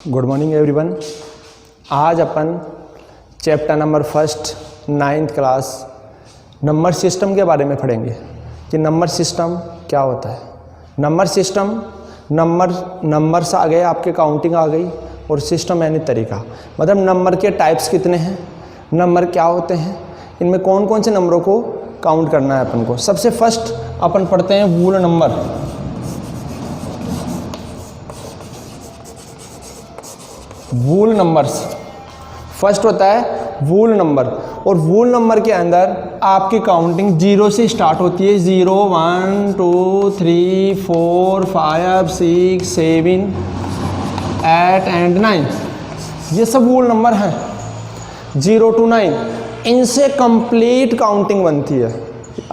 Good morning everyone. आज अपन chapter number first 9th class number system के बारे में पढ़ेंगे कि नंबर सिस्टम क्या होता है। नंबर सिस्टम नंबर्स आ गए, आपके काउंटिंग आ गई, और सिस्टम यानी तरीका, मतलब नंबर के टाइप्स कितने हैं, नंबर क्या होते हैं, इनमें कौन कौन से नंबरों को काउंट करना है अपन को। सबसे फर्स्ट अपन पढ़ते हैं वूल नंबर। वूल नंबर्स फर्स्ट होता है वूल नंबर, और वूल नंबर के अंदर आपकी काउंटिंग 0 से स्टार्ट होती है। 0 1 2 3 4 5 6 7 8 एंड 9, ये सब वूल नंबर हैं 0 to 9। इनसे कंप्लीट काउंटिंग बनती है।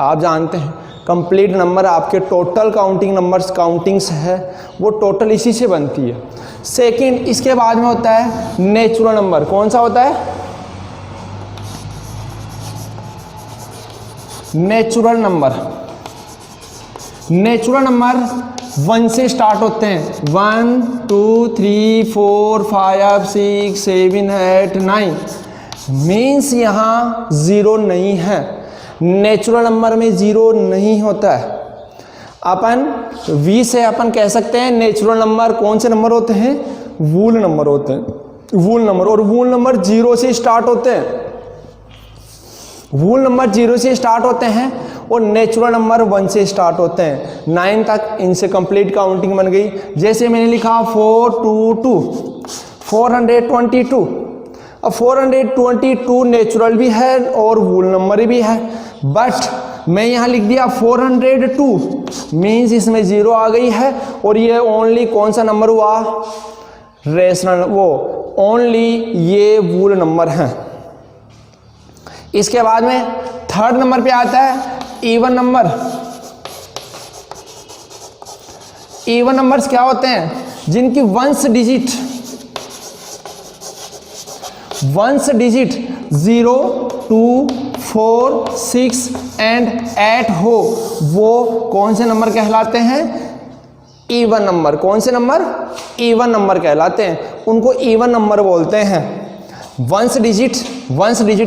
आप जानते हैं कंप्लीट नंबर आपके टोटल काउंटिंग्स है वो टोटल इसी से बनती है। सेकंड, इसके बाद में होता है नेचुरल नंबर। कौन सा होता है? Natural number. नेचुरल नंबर 1 से स्टार्ट होते हैं। 1 2 3 4 5 6 7 8 9, मीन्स यहाँ 0 नहीं है। नेचुरल नंबर में 0 नहीं होता है। अपन V से अपन कह सकते हैं नेचुरल नंबर कौन से नंबर होते हैं? वूल नंबर होते हैं। वूल नंबर, और वूल नंबर 0 से स्टार्ट होते हैं। वूल नंबर 0 से स्टार्ट होते हैं और नेचुरल नंबर 1 से स्टार्ट होते हैं। 9 तक इनसे कंप्लीट काउंटिंग बन गई। जैसे मैंने लिखा 422 422। अब 422 नेचुरल भी है और वूल नंबर भी है, बट मैं यहाँ लिख दिया 402, मीन्स इसमें 0 आ गई है, और ये ओनली कौन सा नंबर हुआ? रेशनल, वो ओनली ये वूल नंबर हैं। इसके बाद में थर्ड नंबर पे आता है इवन नंबर। इवन नंबर्स क्या होते हैं? जिनकी वंस डिजिट 0 2 4 6 एंड 8 हो, वो कौन से नंबर कहलाते हैं? Even number. कौन से नंबर? इवन नंबर कहलाते हैं। उनको इवन नंबर बोलते हैं। वंस डिजिट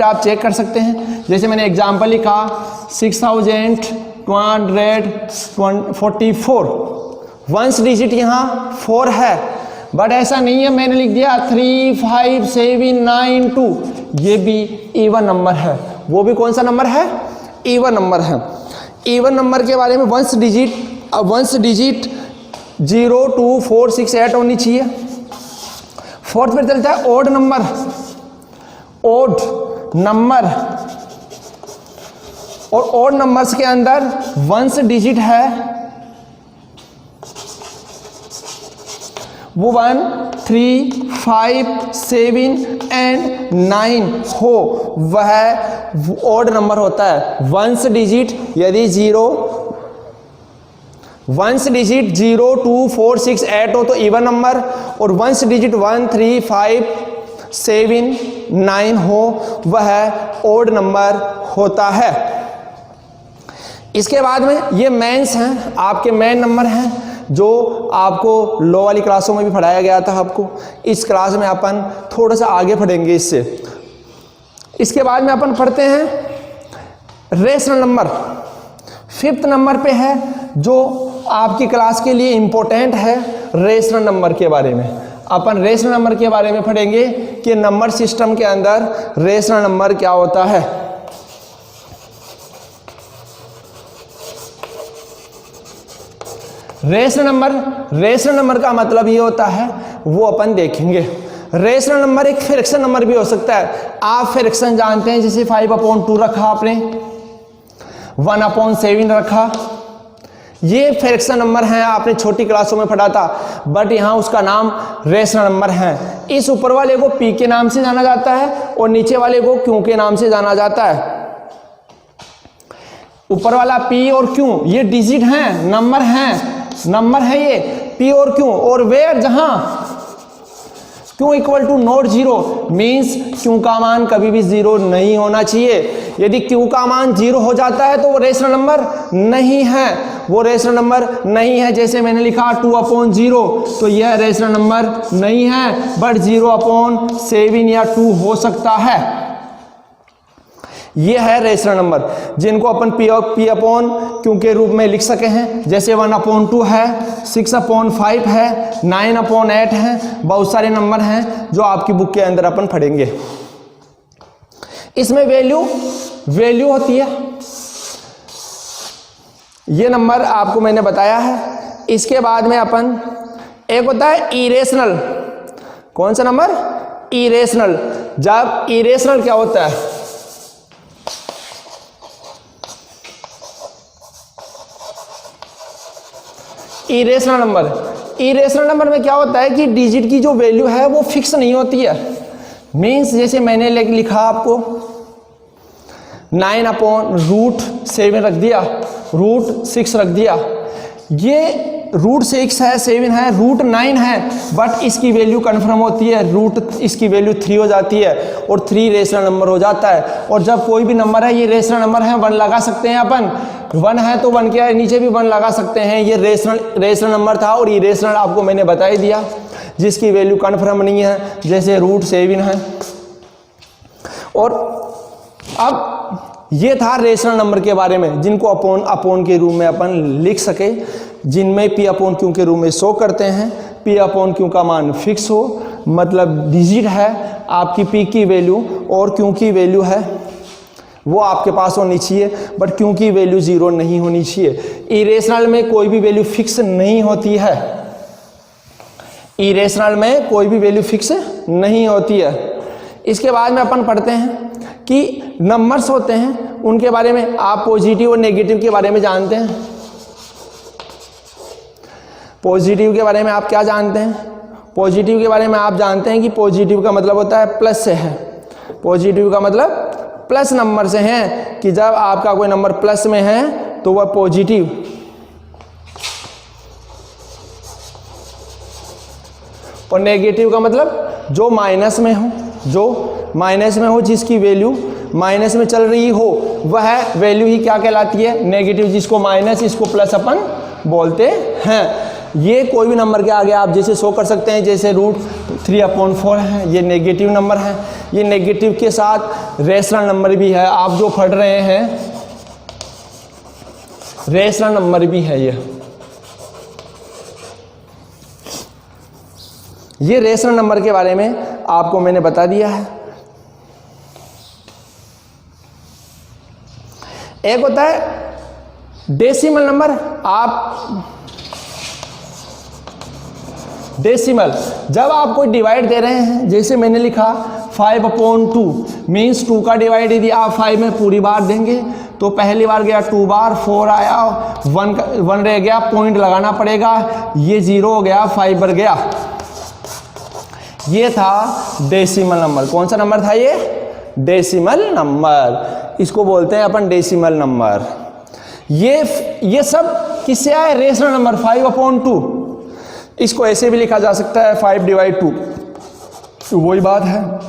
आप चेक कर सकते हैं। जैसे मैंने एग्जांपल लिखा 6244, वंस डिजिट यहाँ 4 है, बट ऐसा नहीं है मैंने लिख दिया 35792, ये भी इवन नंबर है। वो भी कौन सा नंबर है? इवन नंबर है। इवन नंबर के बारे में वंस डिजिट 0 2 4 6 8 होनी चाहिए। फोर्थ पे चलता है ओड नंबर। और ओड नंबर्स के अंदर वंस डिजिट है वो 1 3 5 7 एंड 9 हो, वह ओड नंबर होता है। वंस डिजिट यदि 0 2 4 6 8 हो तो इवन नंबर, और वंस डिजिट 1 3 5 7 9 हो वह ओड नंबर होता है। इसके बाद में ये मेंस हैं, आपके मेन नंबर हैं, जो आपको लो वाली क्लासों में भी पढ़ाया गया था आपको। इस क्लास में अपन थोड़ा सा आगे पढ़ेंगे इससे। इसके बाद में अपन पढ़ते हैं रेशनल नंबर। 5th नंबर पे है, जो आपकी क्लास के लिए इम्पोर्टेंट है। रेशनल नंबर के बारे में अपन रेशनल नंबर के बारे में पढ़ेंगे कि नंबर सिस्टम के अंदर रेशनल नंबर क्या होता है। रेशनल नंबर का मतलब ये होता है, वो अपन देखेंगे। रेशनल नंबर एक फ्रैक्शन नंबर भी हो सकता है। आप फ्रैक्शन जानते हैं, जैसे 5/2 रखा आपने, 1/7 रखा, ये फ्रैक्शन नंबर हैं, आपने छोटी क्लासों में पढ़ा था, बट यहाँ उसका नाम रेशनल नंबर है। इस ऊपर वाले को पी के नाम से जाना जाता है और नीचे वाले को क्यू के नाम से जाना जाता है। ऊपर वाला पी और क्यू ये डिजिट हैं, नंबर है ये पी और क्यू, और वेयर जहां q equal to not 0, means q का मान कभी भी 0 नहीं होना चाहिए। यदि क्यू का मान 0 हो जाता है तो वो रेशनल नंबर नहीं है। वो रेशनल नंबर नहीं है। जैसे मैंने लिखा 2/0, तो यह रेशनल नंबर नहीं है, बट 0/7 या 2 हो सकता है। ये है रेशनल नंबर जिनको अपन P/Q के रूप में लिख सके हैं। जैसे 1/2 है, 6/5 है, 9/8 है, बहुत सारे नंबर हैं जो आपकी बुक के अंदर अपन पढ़ेंगे। इसमें वैल्यू होती है, ये नंबर आपको मैंने बताया है। इसके बाद में अपन एक होता है इरेशनल। कौन सा नंबर? इरेशनल। जब इरेशनल क्या होता है? इरेशनल नंबर में क्या होता है कि डिजिट की जो वैल्यू है वो फिक्स नहीं होती है। मीन्स जैसे मैंने लिखा आपको 9/√7 रख दिया, √6 रख दिया। ये √6 है, 7 है, √9 है, बट इसकी वैल्यू कन्फर्म होती है, इसकी वैल्यू 3 हो जाती है और 3 रेशनल नंबर हो जाता है। और जब कोई भी नंबर है, ये रेशनल नंबर है, 1 लगा सकते हैं अपन। 1 है तो 1 के नीचे भी 1 लगा सकते हैं। ये रेशनल नंबर था और इरेशनल आपको मैंने बता ही दिया, जिसकी वैल्यू कन्फर्म नहीं है, जैसे √7 है। और अब ये था रेशनल नंबर के बारे में, जिनको अपॉन के रूप में अपन लिख सके, जिनमें P/Q के रूप में शो करते हैं। P/Q का मान फिक्स हो, मतलब डिजिट है आपकी P की वैल्यू और Q की वैल्यू है वो आपके पास होनी चाहिए, बट Q की वैल्यू 0 नहीं होनी चाहिए। इरेशनल में कोई भी वैल्यू फिक्स नहीं होती है, इरेशनल में कोई भी वैल्यू फिक्स नहीं होती है। इसके बाद में अपन पढ़ते हैं कि नंबर्स होते हैं, उनके बारे में आप पॉजिटिव और नेगेटिव के बारे में जानते हैं। पॉजिटिव के बारे में आप क्या जानते हैं? पॉजिटिव के बारे में आप जानते हैं कि पॉजिटिव का मतलब होता है प्लस से है। पॉजिटिव का मतलब प्लस नंबर से है, कि जब आपका कोई नंबर प्लस में है तो वह पॉजिटिव। और नेगेटिव का मतलब जो माइनस में हो, जिसकी वैल्यू माइनस में चल रही हो, वह वैल्यू ही क्या कहलाती है? नेगेटिव। जिसको माइनस, इसको प्लस अपन बोलते हैं। ये कोई भी नंबर के आगे आप जैसे शो कर सकते हैं, जैसे √3/4 है, ये नेगेटिव नंबर है। ये नेगेटिव के साथ रेशनल नंबर भी है, आप जो पढ़ रहे हैं रेशनल नंबर भी है। ये रेशनल नंबर के बारे में आपको मैंने बता दिया है। एक होता है डेसिमल नंबर। डेसिमल, जब आप कोई डिवाइड दे रहे हैं, जैसे मैंने लिखा 5/2, मीन्स 2 का डिवाइड यदि आप 5 में पूरी बार देंगे तो पहली बार गया 2 बार, 4 आया, 1 रह गया, पॉइंट लगाना पड़ेगा, ये 0 हो गया, 5 बढ़ गया। ये था डेसिमल नंबर। कौन सा नंबर था ये? Decimal number. इसको बोलते हैं अपन डेसिमल नंबर। ये सब किससे आए? Rational number 5/2। इसको ऐसे भी लिखा जा सकता है 5/2, तो वही बात है।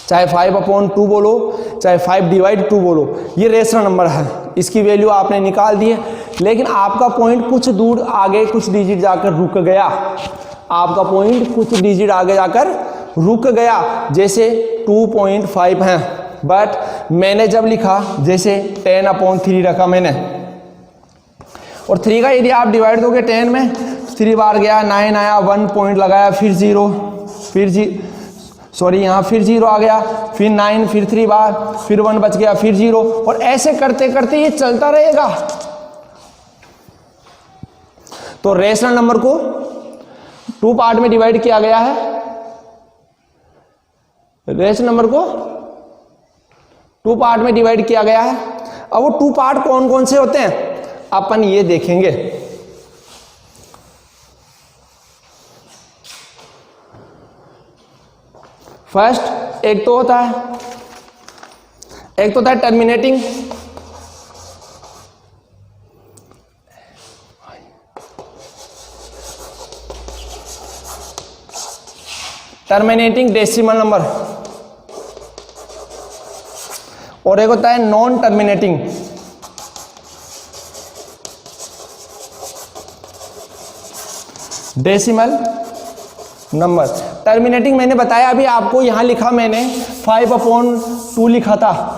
चाहे 5/2 बोलो, चाहे 5/2 बोलो, ये रेशनल नंबर है। इसकी वैल्यू आपने निकाल दी है, लेकिन आपका पॉइंट कुछ दूर आगे कुछ डिजिट जाकर रुक गया। आपका पॉइंट कुछ डिजिट आगे जाकर रुक गया, जैसे 2.5 है, बट मैंने जब लिखा जैसे 10/3 रखा मैंने, और 3 का यदि आप डिवाइड दोगे 10 में, 3 बार गया, 9 आया, 1 पॉइंट लगाया, फिर 0, यहाँ फिर 0 आ गया, फिर 9, फिर 3 बार, फिर 1 बच गया, फिर 0, और ऐसे करते करते ये चलता रहेगा। तो रेशनल नंबर को 2 पार्ट में डिवाइड किया गया है। रेशनल नंबर को 2 पार्ट में डिवाइड किया गया है। अब वो 2 पार्ट कौन कौन से होते हैं अपन ये देखेंगे। फर्स्ट एक तो होता है टर्मिनेटिंग। टर्मिनेटिंग डेसिमल नंबर, और एक होता है non terminating. Decimal number. Terminating मैंने बताया अभी आपको, यहां लिखा मैंने 5/2 लिखा था।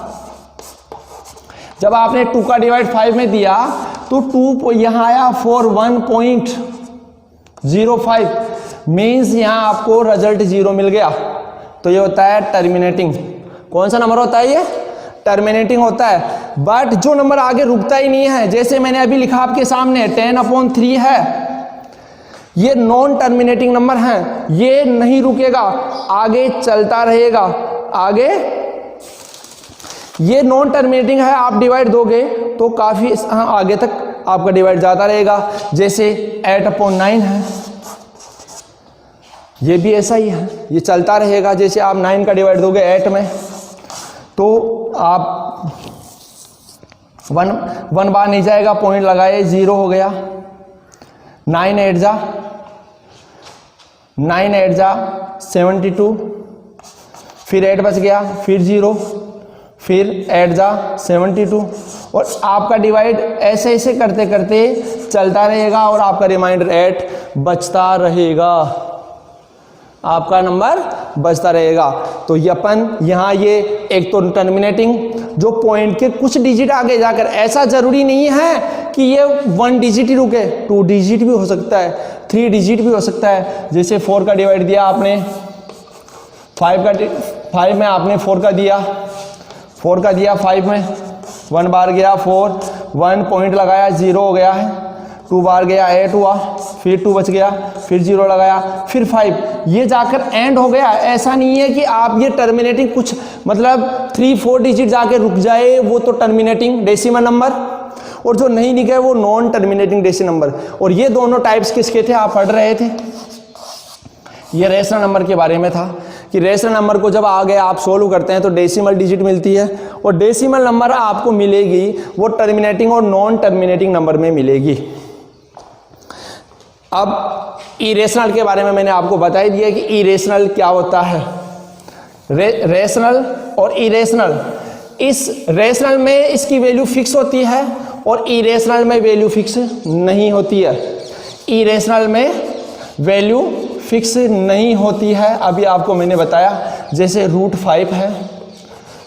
जब आपने 2 का डिवाइड 5 में दिया तो 2 यहां आया 1.05 मीन्स यहां आपको रिजल्ट 0 मिल गया। तो ये होता है टर्मिनेटिंग। कौन सा नंबर होता है ये? टर्मिनेटिंग होता है। बट जो नंबर आगे रुकता ही नहीं है, जैसे मैंने अभी लिखा आपके सामने 10/3 है, ये नॉन टर्मिनेटिंग नंबर है, ये नहीं रुकेगा, आगे चलता रहेगा। आगे ये नॉन टर्मिनेटिंग है, आप डिवाइड दोगे तो काफी आगे तक आपका डिवाइड जाता रहेगा। जैसे 8/9 है, ये भी ऐसा ही है, ये चलता रहेगा। जैसे आप 9 का डिवाइड दोगे 8 में तो आप 1 बार नहीं जाएगा, पॉइंट लगाए 0 हो गया। 9 8 जा 72, फिर 8 बच गया, फिर 0, फिर 8 जा 72, और आपका डिवाइड ऐसे ऐसे करते करते चलता रहेगा और आपका रिमाइंडर 8 बचता रहेगा, आपका नंबर बचता रहेगा। तो अपन यहाँ ये एक तो टर्मिनेटिंग जो पॉइंट के कुछ डिजिट आगे जाकर, ऐसा जरूरी नहीं है कि ये 1 डिजिट ही रुके, 2 डिजिट भी हो सकता है, 3 डिजिट भी हो सकता है। जैसे 4 का डिवाइड दिया आपने 5 में, आपने 4 का दिया 5 में, 1 बार गया 4, 1 पॉइंट लगाया 0 हो गया है, 2 बार गया 8 हुआ, फिर 2 बच गया, फिर 0 लगाया, फिर 5, ये जाकर एंड हो गया। ऐसा नहीं है कि आप ये टर्मिनेटिंग कुछ मतलब 3-4 डिजिट जाके रुक जाए, वो तो टर्मिनेटिंग डेसिमल नंबर, और जो नहीं निकले वो नॉन टर्मिनेटिंग डेसिमल नंबर। और ये दोनों टाइप्स किसके थे आप पढ़ रहे थे? ये रेशनल नंबर के बारे में था कि रेशनल नंबर को जब आगे आप सोल्व करते हैं तो डेसिमल डिजिट मिलती है, और डेसिमल नंबर आपको मिलेगी वो टर्मिनेटिंग और नॉन टर्मिनेटिंग नंबर में मिलेगी। अब इरेशनल के बारे में मैंने आपको बता ही दिया कि इरेशनल क्या होता है। रेशनल और इरेशनल, इस रेशनल में इसकी वैल्यू फिक्स होती है और इरेशनल में वैल्यू फिक्स नहीं होती है। इरेशनल में वैल्यू फिक्स नहीं होती है, अभी आपको मैंने बताया। जैसे √5 है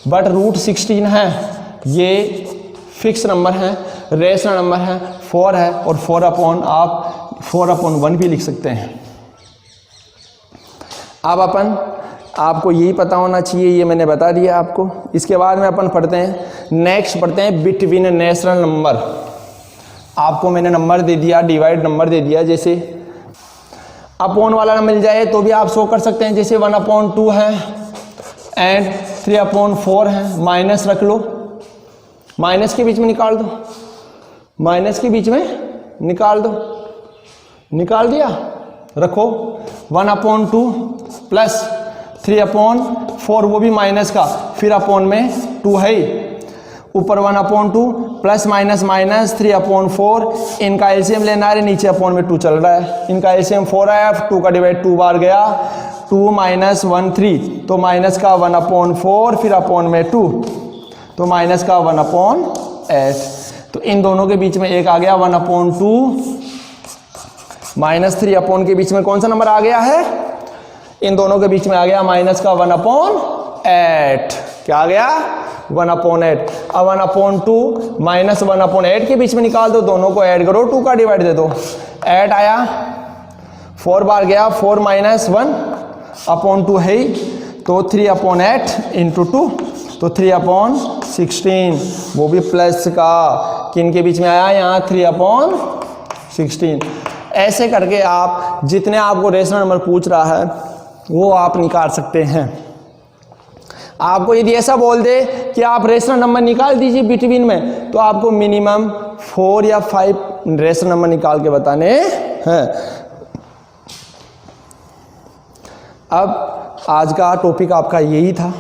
बट √16 है, ये फिक्स नंबर है, रेशनल नंबर है, 4 है, और 4/1 भी लिख सकते हैं। अब आपको यही पता होना चाहिए, ये मैंने बता दिया आपको। इसके बाद में अपन पढ़ते हैं, नेक्स्ट पढ़ते हैं बिटवीन नेशनल नंबर। आपको मैंने नंबर दे दिया, डिवाइड नंबर दे दिया, जैसे अपॉन वाला ना मिल जाए तो भी आप शो कर सकते हैं। जैसे 1/2 है एंड 3/4 है, माइनस रख लो, माइनस के बीच में निकाल दो, माइनस के बीच में निकाल दो, निकाल दिया, रखो 1/2 प्लस 3/4, वो भी माइनस का, फिर अपॉन में 2 है, ऊपर 1/2 प्लस माइनस माइनस 3/4, इनका एलसीएम लेना है, नीचे अपॉन में 2 चल रहा है, इनका एलसीएम 4 आया, 2 का डिवाइड 2 बार गया, 2 - 1 3, तो माइनस का 1/4, फिर अपॉन में 2, तो माइनस का 1/8। तो इन दोनों के बीच में एक आ गया 1/2 माइनस 3 के बीच में कौन सा नंबर आ गया है? इन दोनों के बीच में आ गया माइनस का 1/8। क्या आ गया? 1/8। अब 1/2 माइनस 1/8 के बीच में निकाल दो, दोनों को ऐड करो, 2 का डिवाइड दे दो, 8 आया, 4 बार गया, 4 - 1/2 है, तो 3/8 इंटू 2, तो 3/16, वो भी प्लस का, किन के बीच में आया? यहाँ 3/16। ऐसे करके आप जितने आपको रेशनल नंबर पूछ रहा है वो आप निकाल सकते हैं। आपको यदि ऐसा बोल दे कि आप रेशनल नंबर निकाल दीजिए बिटवीन में, तो आपको मिनिमम 4 या 5 रेशनल नंबर निकाल के बताने हैं। अब आज का टॉपिक आपका यही था।